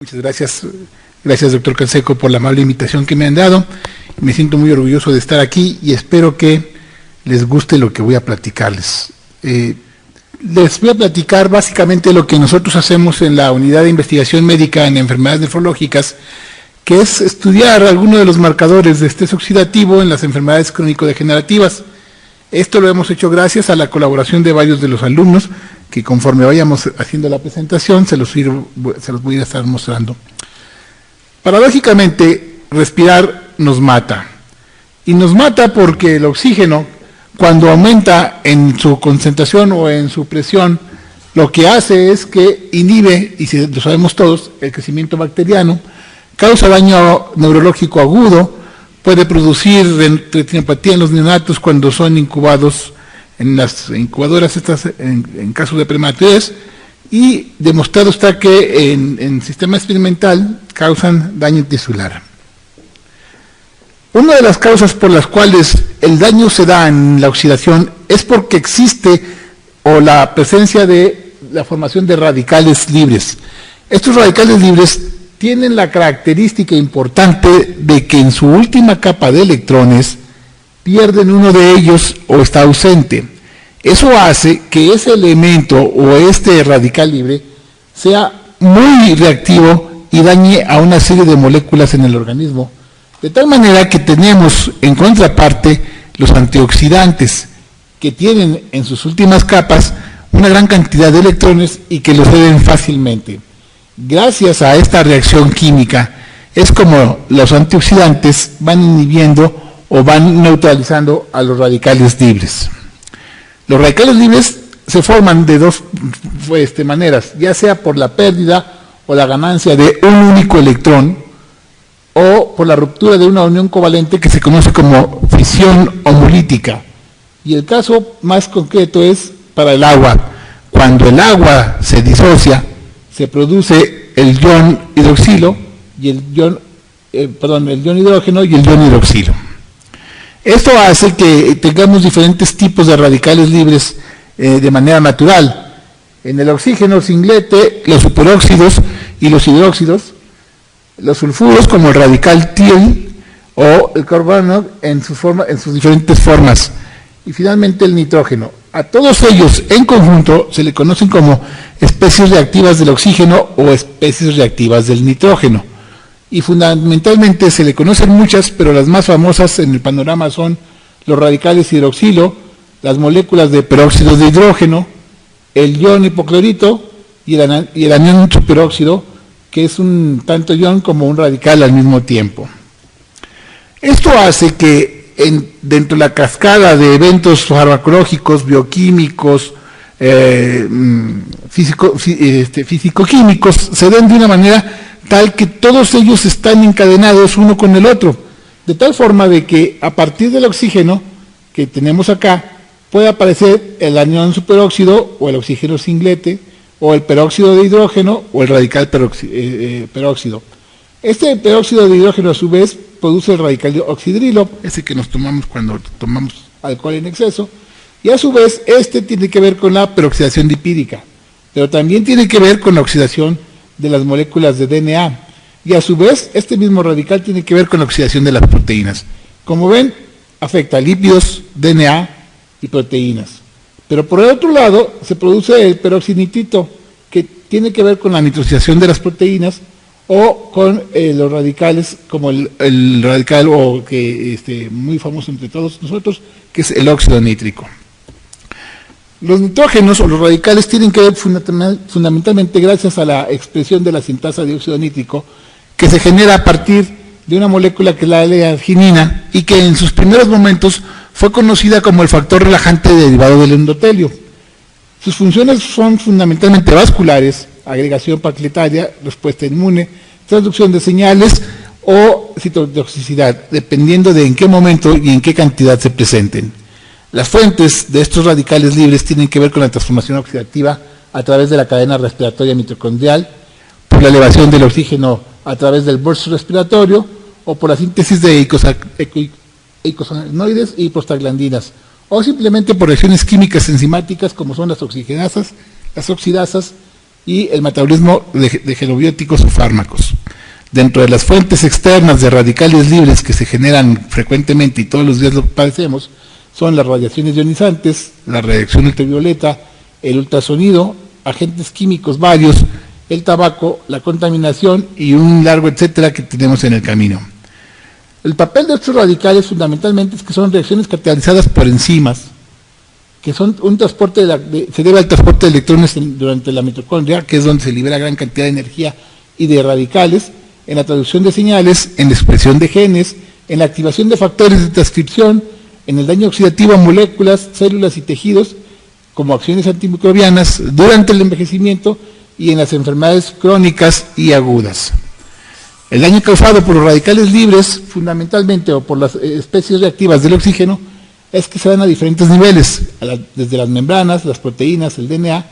Muchas gracias, doctor Canseco, por la amable invitación que me han dado. Me siento muy orgulloso de estar aquí y espero que les guste lo que voy a platicarles. Les voy a platicar básicamente lo que nosotros hacemos en la Unidad de Investigación Médica en Enfermedades Nefrológicas, que es estudiar algunos de los marcadores de estrés oxidativo en las enfermedades crónico-degenerativas. Esto lo hemos hecho gracias a la colaboración de varios de los alumnos, que conforme vayamos haciendo la presentación se los voy a estar mostrando. Paradójicamente, respirar nos mata. Y nos mata porque el oxígeno, cuando aumenta en su concentración o en su presión, lo que hace es que inhibe, y lo sabemos todos, el crecimiento bacteriano, causa daño neurológico agudo, puede producir retinopatía en los neonatos cuando son incubados en las incubadoras estas en caso de prematurez, y demostrado está que en sistema experimental causan daño tisular. Una de las causas por las cuales el daño se da en la oxidación es porque existe o la presencia de la formación de radicales libres. Estos radicales libres tienen la característica importante de que en su última capa de electrones pierden uno de ellos o está ausente. Eso hace que ese elemento o este radical libre sea muy reactivo y dañe a una serie de moléculas en el organismo, de tal manera que tenemos en contraparte los antioxidantes, que tienen en sus últimas capas una gran cantidad de electrones y que los ceden fácilmente. Gracias a esta reacción química es como los antioxidantes van inhibiendo o van neutralizando a los radicales libres. Los radicales libres se forman de dos maneras, ya sea por la pérdida o la ganancia de un único electrón o por la ruptura de una unión covalente que se conoce como fisión homolítica. Y el caso más concreto es para el agua. Cuando el agua se disocia, se produce el ion hidroxilo y el ion hidrógeno y el ion hidroxilo. Esto hace que tengamos diferentes tipos de radicales libres de manera natural. En el oxígeno singlete, los superóxidos y los hidróxidos, los sulfuros como el radical TIL o el carbono en sus diferentes formas, y finalmente el nitrógeno. A todos ellos en conjunto se le conocen como especies reactivas del oxígeno o especies reactivas del nitrógeno. Y fundamentalmente se le conocen muchas, pero las más famosas en el panorama son los radicales hidroxilo, las moléculas de peróxido de hidrógeno, el ion hipoclorito y el anión superóxido, que es un tanto ion como un radical al mismo tiempo. Esto hace que dentro de la cascada de eventos farmacológicos, bioquímicos, físico-químicos, se den de una manera tal que todos ellos están encadenados uno con el otro, de tal forma de que a partir del oxígeno que tenemos acá, puede aparecer el anión superóxido o el oxígeno singlete, o el peróxido de hidrógeno o el radical peróxido. Este peróxido de hidrógeno a su vez produce el radical oxidrilo, ese que nos tomamos cuando tomamos alcohol en exceso, y a su vez este tiene que ver con la peroxidación lipídica, pero también tiene que ver con la oxidación de las moléculas de DNA, y a su vez este mismo radical tiene que ver con la oxidación de las proteínas. Como ven, afecta a lípidos, DNA y proteínas. Pero por el otro lado se produce el peroxinitrito, que tiene que ver con la nitrosización de las proteínas o con los radicales, como el radical muy famoso entre todos nosotros, que es el óxido nítrico. Los nitrógenos o los radicales tienen que ver fundamentalmente gracias a la expresión de la sintasa de óxido nítrico, que se genera a partir de una molécula que es la L-arginina y que en sus primeros momentos fue conocida como el factor relajante derivado del endotelio. Sus funciones son fundamentalmente vasculares, agregación plaquetaria, respuesta inmune, transducción de señales o citotoxicidad, dependiendo de en qué momento y en qué cantidad se presenten. Las fuentes de estos radicales libres tienen que ver con la transformación oxidativa a través de la cadena respiratoria mitocondrial, por la elevación del oxígeno a través del burst respiratorio o por la síntesis de eicosanoides y prostaglandinas, o simplemente por reacciones químicas enzimáticas como son las oxigenasas, las oxidasas y el metabolismo de genobióticos o fármacos. Dentro de las fuentes externas de radicales libres que se generan frecuentemente y todos los días lo padecemos, son las radiaciones ionizantes, la radiación ultravioleta, el ultrasonido, agentes químicos varios, el tabaco, la contaminación y un largo etcétera que tenemos en el camino. El papel de estos radicales fundamentalmente es que son reacciones catalizadas por enzimas, que son un transporte se debe al transporte de electrones durante la mitocondria, que es donde se libera gran cantidad de energía y de radicales, en la traducción de señales, en la expresión de genes, en la activación de factores de transcripción, en el daño oxidativo a moléculas, células y tejidos, como acciones antimicrobianas, durante el envejecimiento y en las enfermedades crónicas y agudas. El daño causado por los radicales libres, fundamentalmente, o por las especies reactivas del oxígeno, es que se dan a diferentes niveles, desde las membranas, las proteínas, el DNA,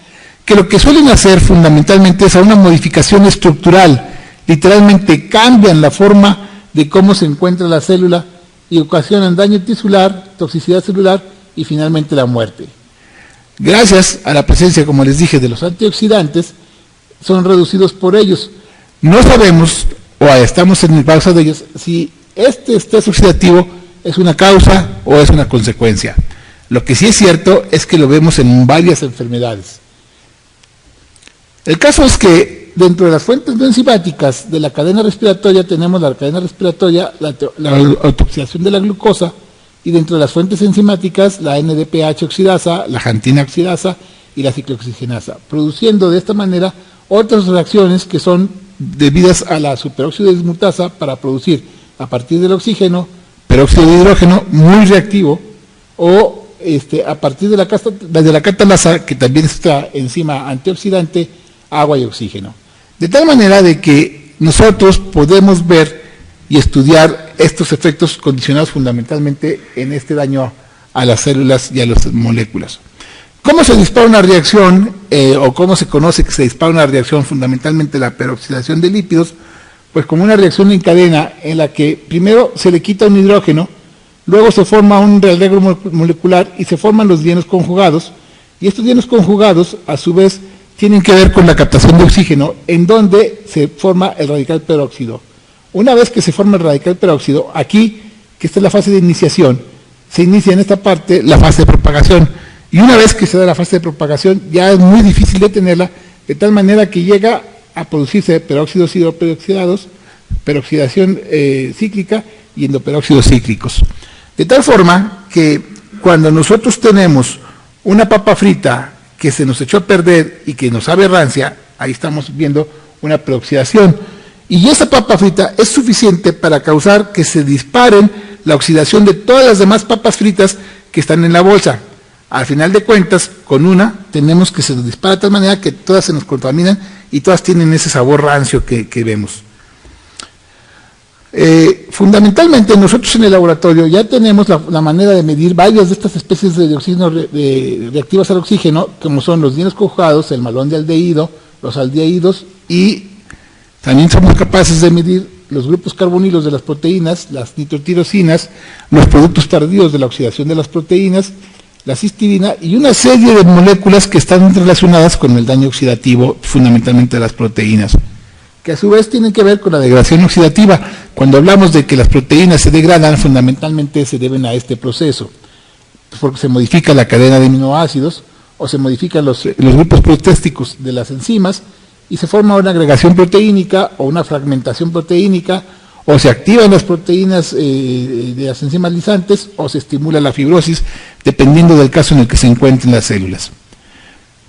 que lo que suelen hacer fundamentalmente es a una modificación estructural, literalmente cambian la forma de cómo se encuentra la célula y ocasionan daño tisular, toxicidad celular y finalmente la muerte. Gracias a la presencia, como les dije, de los antioxidantes, son reducidos por ellos. No sabemos, o estamos en el pausa de ellos, si este estrés oxidativo es una causa o es una consecuencia. Lo que sí es cierto es que lo vemos en varias enfermedades. El caso es que dentro de las fuentes enzimáticas de la cadena respiratoria tenemos la cadena respiratoria, la autooxidación de la glucosa, y dentro de las fuentes enzimáticas la NDPH oxidasa, la jantina oxidasa y la ciclooxigenasa, produciendo de esta manera otras reacciones que son debidas a la superóxido dismutasa para producir a partir del oxígeno peróxido de hidrógeno muy reactivo, o a partir de la catalasa, que también es otra enzima antioxidante, agua y oxígeno. De tal manera de que nosotros podemos ver y estudiar estos efectos condicionados fundamentalmente en este daño a las células y a las moléculas. ¿Cómo se dispara una reacción, o cómo se conoce que se dispara una reacción, fundamentalmente la peroxidación de lípidos? Pues como una reacción en cadena en la que primero se le quita un hidrógeno, luego se forma un reencuentro molecular y se forman los dienos conjugados, y estos dienos conjugados a su vez tienen que ver con la captación de oxígeno, en donde se forma el radical peróxido. Una vez que se forma el radical peróxido, aquí, que esta es la fase de iniciación, se inicia en esta parte la fase de propagación, y una vez que se da la fase de propagación ya es muy difícil detenerla, de tal manera que llega a producirse peróxidos hidroperoxidados, peroxidación cíclica y endoperóxidos cíclicos. De tal forma que cuando nosotros tenemos una papa frita que se nos echó a perder y que nos sabe rancia, ahí estamos viendo una peroxidación. Y esa papa frita es suficiente para causar que se disparen la oxidación de todas las demás papas fritas que están en la bolsa. Al final de cuentas, con una tenemos que se nos dispara de tal manera que todas se nos contaminan y todas tienen ese sabor rancio que vemos. Fundamentalmente nosotros en el laboratorio ya tenemos la manera de medir varias de estas especies de oxígeno reactivas al oxígeno, como son los dienos conjugados, el malón de aldehído, los aldehídos, y también somos capaces de medir los grupos carbonilos de las proteínas, las nitrotirosinas, los productos tardíos de la oxidación de las proteínas, la cistidina y una serie de moléculas que están relacionadas con el daño oxidativo, fundamentalmente de las proteínas, que a su vez tienen que ver con la degradación oxidativa. Cuando hablamos de que las proteínas se degradan, fundamentalmente se deben a este proceso, porque se modifica la cadena de aminoácidos o se modifican los grupos protésticos de las enzimas y se forma una agregación proteínica o una fragmentación proteínica, o se activan las proteínas de las enzimas lisantes o se estimula la fibrosis, dependiendo del caso en el que se encuentren las células.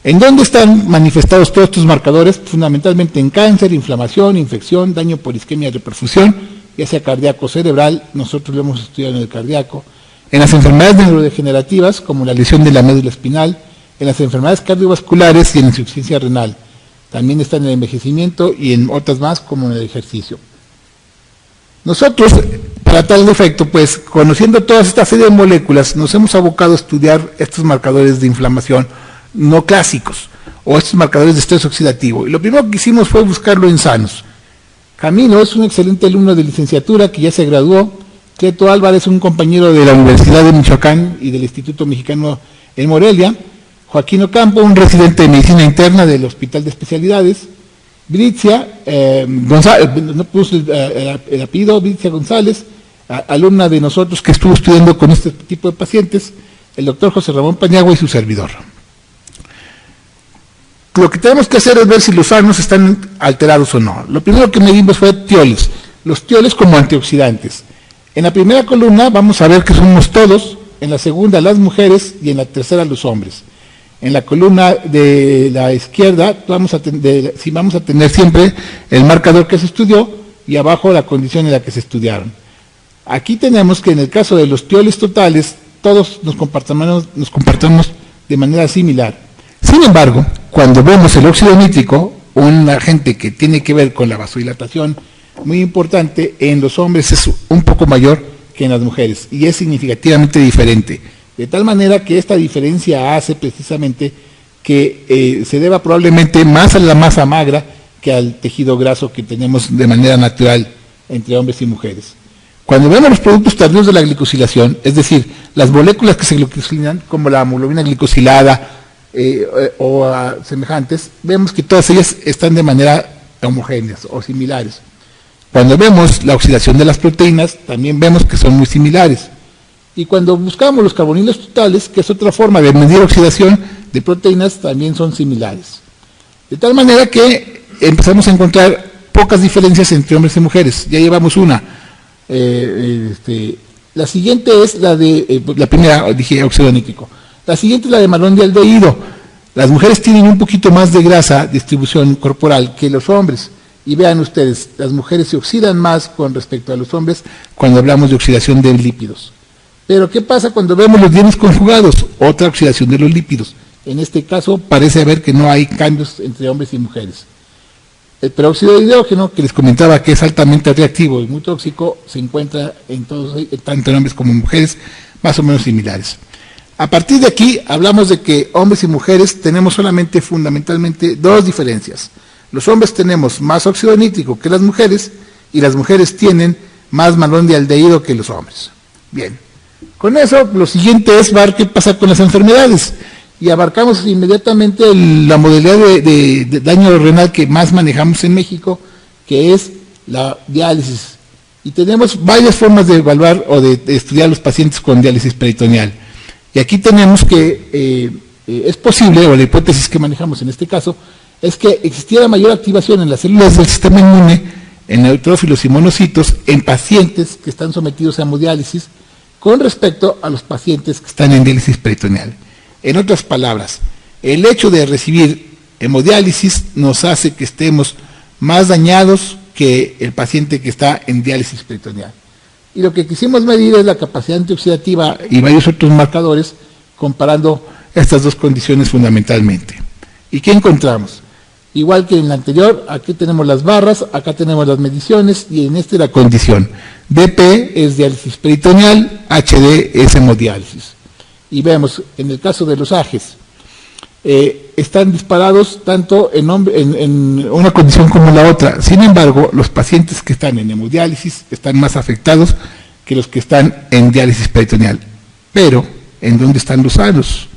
¿En dónde están manifestados todos estos marcadores? Fundamentalmente en cáncer, inflamación, infección, daño por isquemia de perfusión, ya sea cardíaco cerebral, nosotros lo hemos estudiado en el cardíaco, en las enfermedades neurodegenerativas, como la lesión de la médula espinal, en las enfermedades cardiovasculares y en la insuficiencia renal. También está en el envejecimiento y en otras más, como en el ejercicio. Nosotros, para tal efecto, pues, conociendo toda esta serie de moléculas, nos hemos abocado a estudiar estos marcadores de inflamación no clásicos, o estos marcadores de estrés oxidativo. Y lo primero que hicimos fue buscarlo en sanos. Camilo es un excelente alumno de licenciatura que ya se graduó. Cleto Álvarez, un compañero de la Universidad de Michoacán y del Instituto Mexicano en Morelia. Joaquín Ocampo, un residente de medicina interna del Hospital de Especialidades. Bricia González, no puse el apellido, Bricia González, alumna de nosotros que estuvo estudiando con este tipo de pacientes, el doctor José Ramón Paniagua y su servidor. Lo que tenemos que hacer es ver si los sanos están alterados o no. Lo primero que medimos fue tioles, los tioles como antioxidantes. En la primera columna vamos a ver que somos todos, en la segunda las mujeres y en la tercera los hombres. En la columna de la izquierda vamos a tener siempre el marcador que se estudió y abajo la condición en la que se estudiaron. Aquí tenemos que en el caso de los tioles totales, todos nos comportamos de manera similar. Sin embargo, cuando vemos el óxido nítrico, un agente que tiene que ver con la vasodilatación muy importante, en los hombres es un poco mayor que en las mujeres y es significativamente diferente. De tal manera que esta diferencia hace precisamente que se deba probablemente más a la masa magra que al tejido graso que tenemos de manera natural entre hombres y mujeres. Cuando vemos los productos tardíos de la glicosilación, es decir, las moléculas que se glicosilan, como la hemoglobina glicosilada o semejantes, vemos que todas ellas están de manera homogéneas o similares. Cuando vemos la oxidación de las proteínas, también vemos que son muy similares. Y cuando buscamos los carbonilos totales, que es otra forma de medir oxidación de proteínas, también son similares. De tal manera que empezamos a encontrar pocas diferencias entre hombres y mujeres. Ya llevamos una. La siguiente es la de, la primera dije óxido nítrico. La siguiente es la de malondialdehído. Las mujeres tienen un poquito más de grasa, distribución corporal, que los hombres. Y vean ustedes, las mujeres se oxidan más con respecto a los hombres cuando hablamos de oxidación de lípidos. Pero ¿qué pasa cuando vemos los dienes conjugados? Otra oxidación de los lípidos. En este caso parece haber que no hay cambios entre hombres y mujeres. El peróxido de hidrógeno, que les comentaba que es altamente reactivo y muy tóxico, se encuentra en todos, tanto en hombres como en mujeres, más o menos similares. A partir de aquí hablamos de que hombres y mujeres tenemos solamente fundamentalmente dos diferencias. Los hombres tenemos más óxido nítrico que las mujeres y las mujeres tienen más malondialdehído que los hombres. Bien. Con eso, lo siguiente es ver qué pasa con las enfermedades. Y abarcamos inmediatamente la modalidad de daño renal que más manejamos en México, que es la diálisis. Y tenemos varias formas de evaluar o de estudiar a los pacientes con diálisis peritoneal. Y aquí tenemos que es posible, o la hipótesis que manejamos en este caso, es que existiera mayor activación en las células del sistema inmune, en neutrófilos y monocitos, en pacientes que están sometidos a hemodiálisis, con respecto a los pacientes que están en diálisis peritoneal. En otras palabras, el hecho de recibir hemodiálisis nos hace que estemos más dañados que el paciente que está en diálisis peritoneal. Y lo que quisimos medir es la capacidad antioxidativa y varios otros marcadores comparando estas dos condiciones fundamentalmente. ¿Y qué encontramos? Igual que en la anterior, aquí tenemos las barras, acá tenemos las mediciones y en este la condición. BP es diálisis peritoneal, HD es hemodiálisis. Y vemos, en el caso de los AGEs, están disparados tanto en una condición como en la otra. Sin embargo, los pacientes que están en hemodiálisis están más afectados que los que están en diálisis peritoneal. Pero, ¿en dónde están los sanos?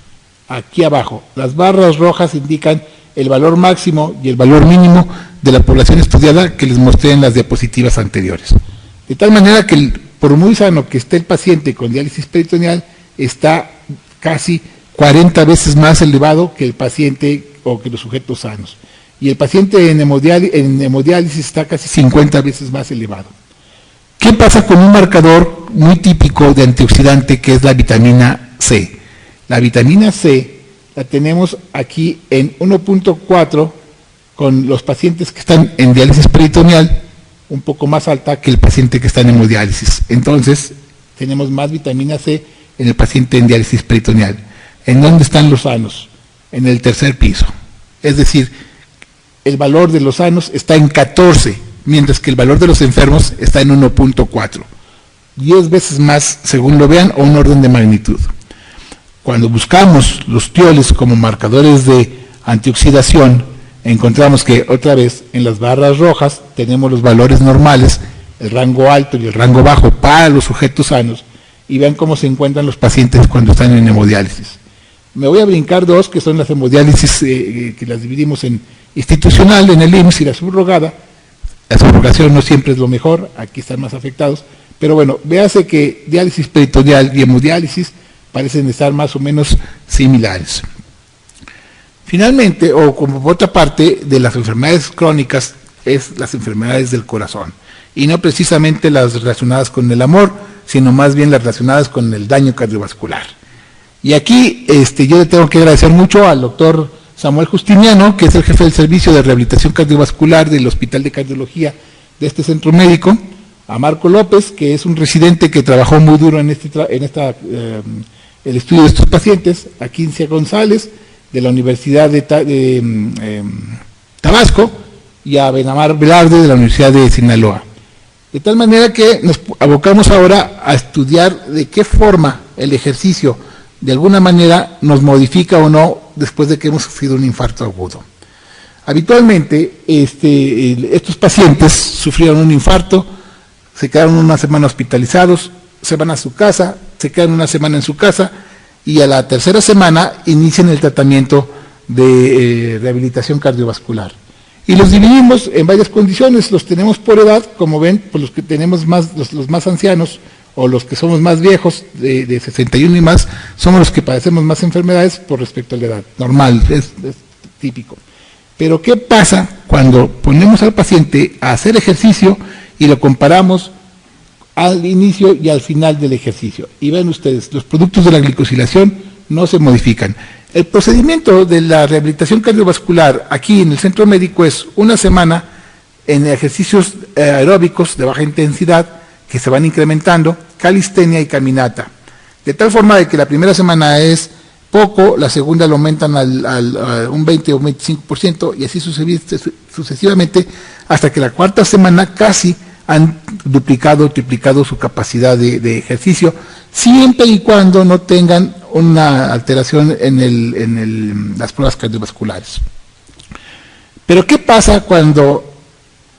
Aquí abajo. Las barras rojas indican el valor máximo y el valor mínimo de la población estudiada que les mostré en las diapositivas anteriores. De tal manera que por muy sano que esté el paciente con diálisis peritoneal, está casi 40 veces más elevado que el paciente o que los sujetos sanos. Y el paciente en hemodiálisis está casi 50 veces más elevado. ¿Qué pasa con un marcador muy típico de antioxidante que es la vitamina C? La vitamina C la tenemos aquí en 1.4 con los pacientes que están en diálisis peritoneal, un poco más alta que el paciente que está en hemodiálisis. Entonces, tenemos más vitamina C en el paciente en diálisis peritoneal. ¿En dónde están los sanos? En el tercer piso. Es decir, el valor de los sanos está en 14, mientras que el valor de los enfermos está en 1.4. 10 veces más, según lo vean, o un orden de magnitud. Cuando buscamos los tioles como marcadores de antioxidación, encontramos que otra vez en las barras rojas tenemos los valores normales, el rango alto y el rango bajo para los sujetos sanos, y vean cómo se encuentran los pacientes cuando están en hemodiálisis. Me voy a brincar dos, que son las hemodiálisis, que las dividimos en institucional, en el IMSS, y la subrogada. La subrogación no siempre es lo mejor, aquí están más afectados, pero bueno, véase que diálisis peritoneal y hemodiálisis parecen estar más o menos similares. Finalmente, o como por otra parte, de las enfermedades crónicas, es las enfermedades del corazón, y no precisamente las relacionadas con el amor, sino más bien las relacionadas con el daño cardiovascular. Y aquí yo le tengo que agradecer mucho al doctor Samuel Justiniano, que es el jefe del servicio de rehabilitación cardiovascular del Hospital de Cardiología de este centro médico, a Marco López, que es un residente que trabajó muy duro en el estudio de estos pacientes, a Quincia González, de la Universidad de Tabasco, y a Benamar Velarde, de la Universidad de Sinaloa. De tal manera que nos abocamos ahora a estudiar de qué forma el ejercicio de alguna manera nos modifica o no después de que hemos sufrido un infarto agudo. Habitualmente estos pacientes sufrieron un infarto, se quedaron una semana hospitalizados, se van a su casa, se quedan una semana en su casa y a la tercera semana inician el tratamiento de rehabilitación cardiovascular. Y los dividimos en varias condiciones, los tenemos por edad, como ven, pues los que tenemos más, los más ancianos, o los que somos más viejos, de 61 y más, somos los que padecemos más enfermedades por respecto a la edad, normal, es típico. Pero ¿qué pasa cuando ponemos al paciente a hacer ejercicio y lo comparamos al inicio y al final del ejercicio? Y ven ustedes, los productos de la glicosilación no se modifican. El procedimiento de la rehabilitación cardiovascular aquí en el centro médico es una semana en ejercicios aeróbicos de baja intensidad que se van incrementando, calistenia y caminata. De tal forma de que la primera semana es poco, la segunda lo aumentan a un 20 o 25% y así sucesivamente hasta que la cuarta semana casi han duplicado o triplicado su capacidad de ejercicio, siempre y cuando no tengan una alteración en las pruebas cardiovasculares. Pero ¿qué pasa cuando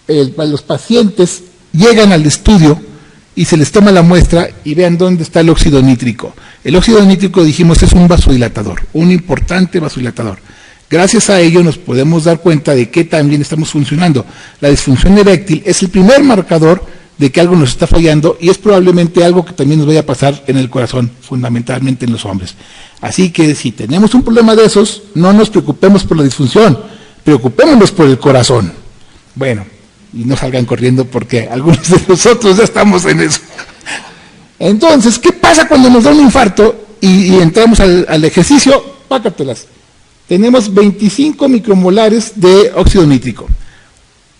los pacientes llegan al estudio y se les toma la muestra y vean dónde está el óxido nítrico? El óxido nítrico, dijimos, es un vasodilatador, un importante vasodilatador. Gracias a ello nos podemos dar cuenta de que también estamos funcionando. La disfunción eréctil es el primer marcador de que algo nos está fallando y es probablemente algo que también nos vaya a pasar en el corazón, fundamentalmente en los hombres. Así que si tenemos un problema de esos, no nos preocupemos por la disfunción, preocupémonos por el corazón. Bueno, y no salgan corriendo porque algunos de nosotros ya estamos en eso. Entonces, ¿qué pasa cuando nos da un infarto y entramos al ejercicio? Pácatelas. Tenemos 25 micromolares de óxido nítrico.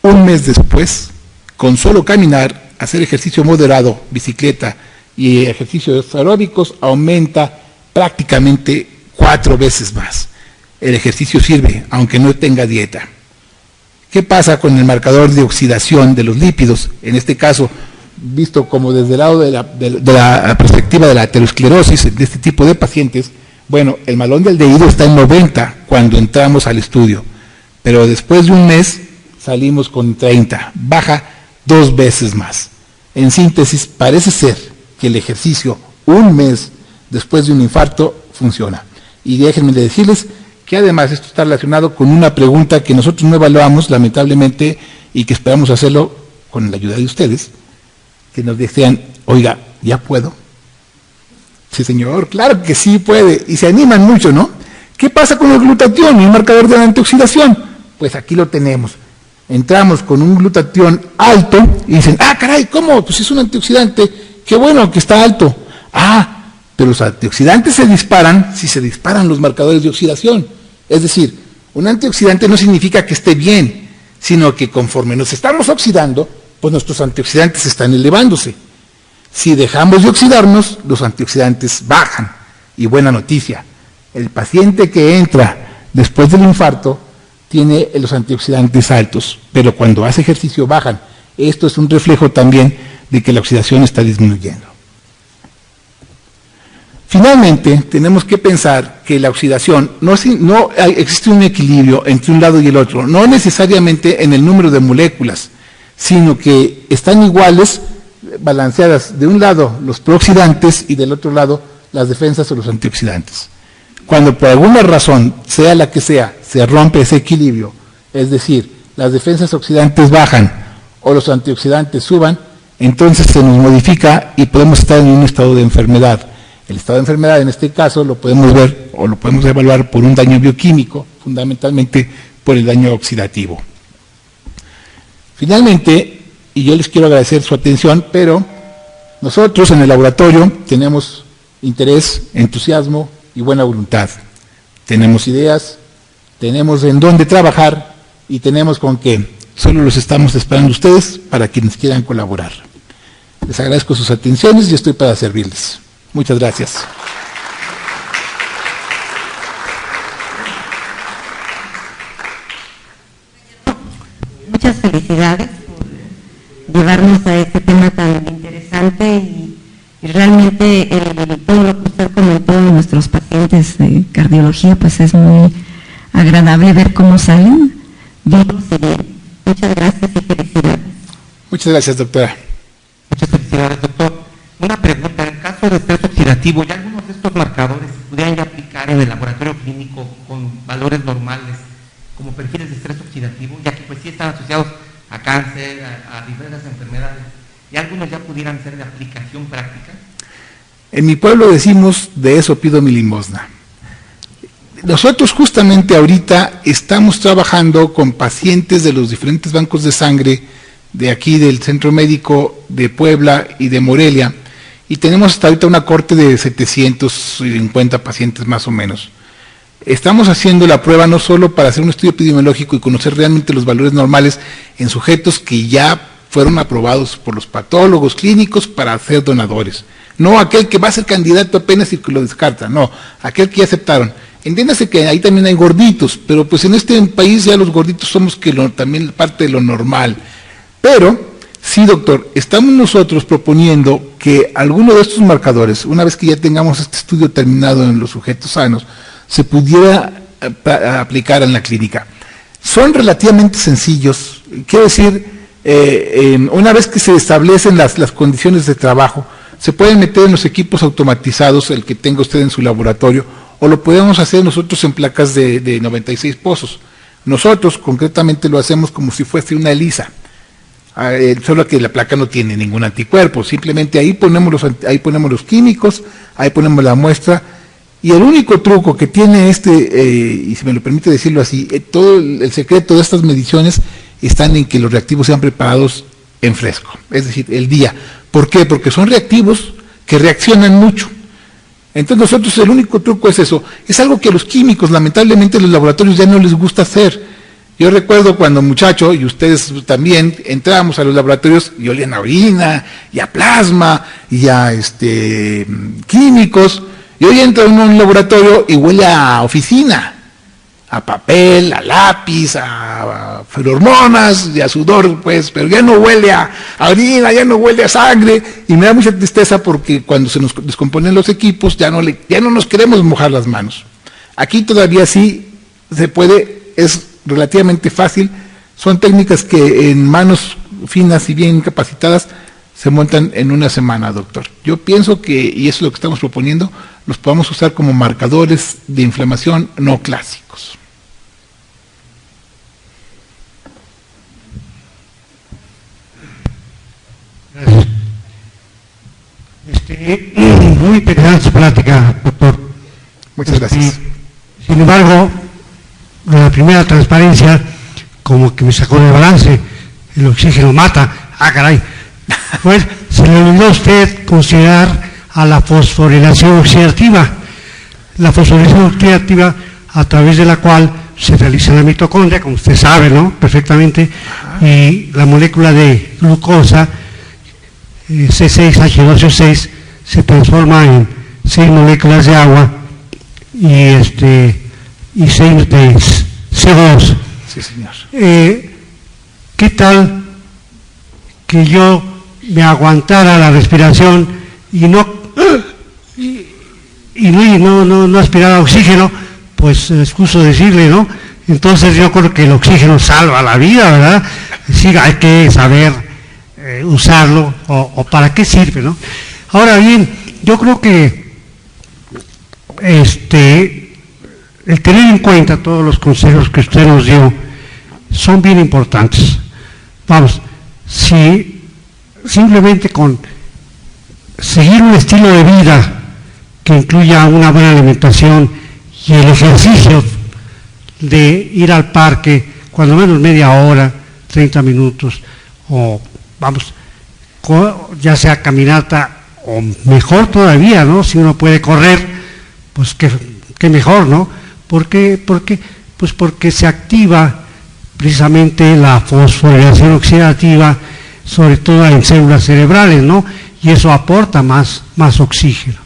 Un mes después, con solo caminar, hacer ejercicio moderado, bicicleta y ejercicios aeróbicos, aumenta prácticamente 4 veces más. El ejercicio sirve, aunque no tenga dieta. ¿Qué pasa con el marcador de oxidación de los lípidos? En este caso, visto como desde el lado de la perspectiva de la aterosclerosis de este tipo de pacientes, bueno, el malón de aldehído está en 90 cuando entramos al estudio, pero después de un mes salimos con 30, baja 2 veces más. En síntesis, parece ser que el ejercicio un mes después de un infarto funciona. Y déjenme decirles que además esto está relacionado con una pregunta que nosotros no evaluamos, lamentablemente, y que esperamos hacerlo con la ayuda de ustedes, que nos decían, oiga, ¿ya puedo? Sí, señor, claro que sí puede, y se animan mucho, ¿no? ¿Qué pasa con el glutatión, el marcador de la antioxidación? Pues aquí lo tenemos. Entramos con un glutatión alto y dicen, ah, caray, ¿cómo? Pues es un antioxidante, qué bueno que está alto. Ah, pero los antioxidantes se disparan si se disparan los marcadores de oxidación. Es decir, un antioxidante no significa que esté bien, sino que conforme nos estamos oxidando, pues nuestros antioxidantes están elevándose. Si dejamos de oxidarnos, los antioxidantes bajan. Y buena noticia, el paciente que entra después del infarto tiene los antioxidantes altos, pero cuando hace ejercicio bajan. Esto es un reflejo también de que la oxidación está disminuyendo. Finalmente, tenemos que pensar que la oxidación, no existe un equilibrio entre un lado y el otro, no necesariamente en el número de moléculas, sino que están iguales, balanceadas, de un lado los prooxidantes y del otro lado las defensas o los antioxidantes. Cuando por alguna razón, sea la que sea, se rompe ese equilibrio, es decir, las defensas oxidantes bajan o los antioxidantes suban, entonces se nos modifica y podemos estar en un estado de enfermedad. El estado de enfermedad en este caso lo podemos ver o lo podemos evaluar por un daño bioquímico, fundamentalmente por el daño oxidativo. Finalmente, y yo les quiero agradecer su atención, pero nosotros en el laboratorio tenemos interés, entusiasmo y buena voluntad. Tenemos ideas, tenemos en dónde trabajar y tenemos con qué. Solo los estamos esperando ustedes para quienes quieran colaborar. Les agradezco sus atenciones y estoy para servirles. Muchas gracias. Muchas felicidades por llevarnos a este tema tan interesante y realmente todo lo que usted comentó de nuestros pacientes de cardiología, pues es muy agradable ver cómo salen vivos y bien. Muchas gracias y felicidades. Muchas gracias, doctora. Muchas felicidades, doctor. Una pregunta, en caso de estrés oxidativo, ¿ya algunos de estos marcadores se pudieran ya aplicar en el laboratorio clínico con valores normales, como perfiles de estrés oxidativo, ya que pues sí están asociados a cáncer, a diversas enfermedades, y algunos ya pudieran ser de aplicación práctica? En mi pueblo decimos, de eso pido mi limosna. Nosotros justamente ahorita estamos trabajando con pacientes de los diferentes bancos de sangre de aquí del Centro Médico de Puebla y de Morelia, y tenemos hasta ahorita una corte de 750 pacientes más o menos. Estamos haciendo la prueba no solo para hacer un estudio epidemiológico y conocer realmente los valores normales en sujetos que ya fueron aprobados por los patólogos clínicos para ser donadores. No aquel que va a ser candidato apenas y que lo descarta, no, aquel que ya aceptaron. Entiéndase que ahí también hay gorditos, pero pues en este país ya los gorditos somos también parte de lo normal. Pero, sí, doctor, estamos nosotros proponiendo que alguno de estos marcadores, una vez que ya tengamos este estudio terminado en los sujetos sanos, se pudiera aplicar en la clínica. Son relativamente sencillos, quiero decir, una vez que se establecen las condiciones de trabajo, se pueden meter en los equipos automatizados, el que tenga usted en su laboratorio, o lo podemos hacer nosotros en placas de 96 pozos. Nosotros concretamente lo hacemos como si fuese una ELISA, solo que la placa no tiene ningún anticuerpo, simplemente ahí ponemos los químicos, ahí ponemos la muestra, y el único truco que tiene y si me lo permite decirlo así, todo el secreto de estas mediciones están en que los reactivos sean preparados en fresco, es decir, el día. ¿Por qué? Porque son reactivos que reaccionan mucho. Entonces nosotros el único truco es eso. Es algo que a los químicos, lamentablemente, los laboratorios ya no les gusta hacer. Yo recuerdo cuando muchacho, y ustedes también, entrábamos a los laboratorios y olían a orina, y a plasma, y a químicos, y hoy entra uno en un laboratorio y huele a oficina, a papel, a lápiz, a ferormonas y a sudor, pues, pero ya no huele a orina, ya no huele a sangre, y me da mucha tristeza porque cuando se nos descomponen los equipos ya no nos queremos mojar las manos. Aquí todavía sí se puede, es relativamente fácil, son técnicas que en manos finas y bien capacitadas se montan en una semana, doctor. Yo pienso que, y eso es lo que estamos proponiendo, los podamos usar como marcadores de inflamación no clásicos. Gracias. Muy interesante su plática, doctor. Muchas gracias. Sin embargo, la primera transparencia como que me sacó de balance, el oxígeno mata. Ah, caray. Pues se le olvidó a usted considerar a la fosforilación oxidativa. La fosforilación oxidativa a través de la cual se realiza la mitocondria, como usted sabe, ¿no? Perfectamente, y la molécula de glucosa, C6H12O6, se transforma en 6 moléculas de agua y 6 de CO2. Sí, señor. ¿Qué tal que yo me aguantara la respiración y no aspirara oxígeno? Pues excuso decirle, ¿no? Entonces yo creo que el oxígeno salva la vida, ¿verdad? Sí, hay que saber usarlo o para qué sirve, ¿no? Ahora bien, yo creo que el tener en cuenta todos los consejos que usted nos dio son bien importantes. Vamos, si simplemente con seguir un estilo de vida que incluya una buena alimentación y el ejercicio de ir al parque cuando menos media hora, 30 minutos, o vamos, ya sea caminata o mejor todavía, ¿no? Si uno puede correr, pues qué mejor, ¿no? ¿Por qué? Pues porque se activa precisamente la fosforilación oxidativa, sobre todo en células cerebrales, ¿no? Y eso aporta más oxígeno.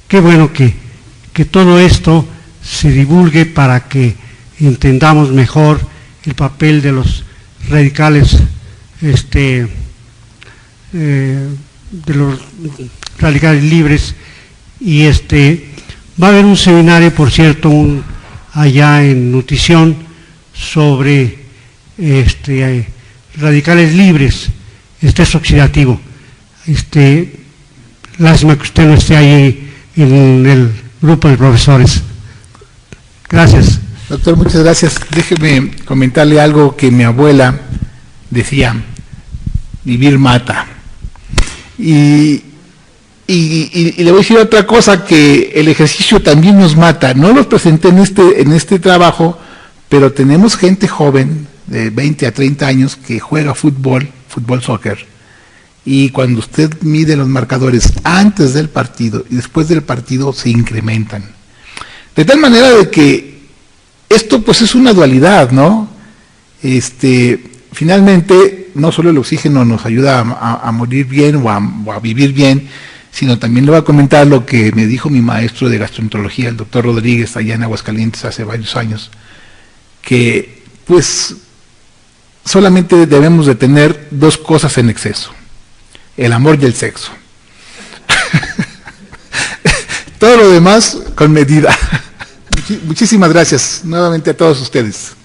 Qué bueno que todo esto se divulgue para que entendamos mejor el papel de los radicales, de los radicales libres. Y va a haber un seminario, por cierto, allá en nutrición sobre radicales libres, estrés oxidativo. Lástima que usted no esté ahí en el grupo de profesores. Gracias. Doctor, muchas gracias. Déjeme comentarle algo que mi abuela decía: vivir mata. Y le voy a decir otra cosa, que el ejercicio también nos mata. No los presenté en este trabajo, pero tenemos gente joven de 20 a 30 años que juega fútbol, soccer, y cuando usted mide los marcadores antes del partido y después del partido se incrementan. De tal manera de que esto pues es una dualidad, ¿no? Finalmente, no solo el oxígeno nos ayuda a morir bien o a vivir bien, sino también le voy a comentar lo que me dijo mi maestro de gastroenterología, el doctor Rodríguez, allá en Aguascalientes hace varios años, que pues solamente debemos de tener dos cosas en exceso: el amor y el sexo. Todo lo demás con medida. Muchísimas gracias nuevamente a todos ustedes.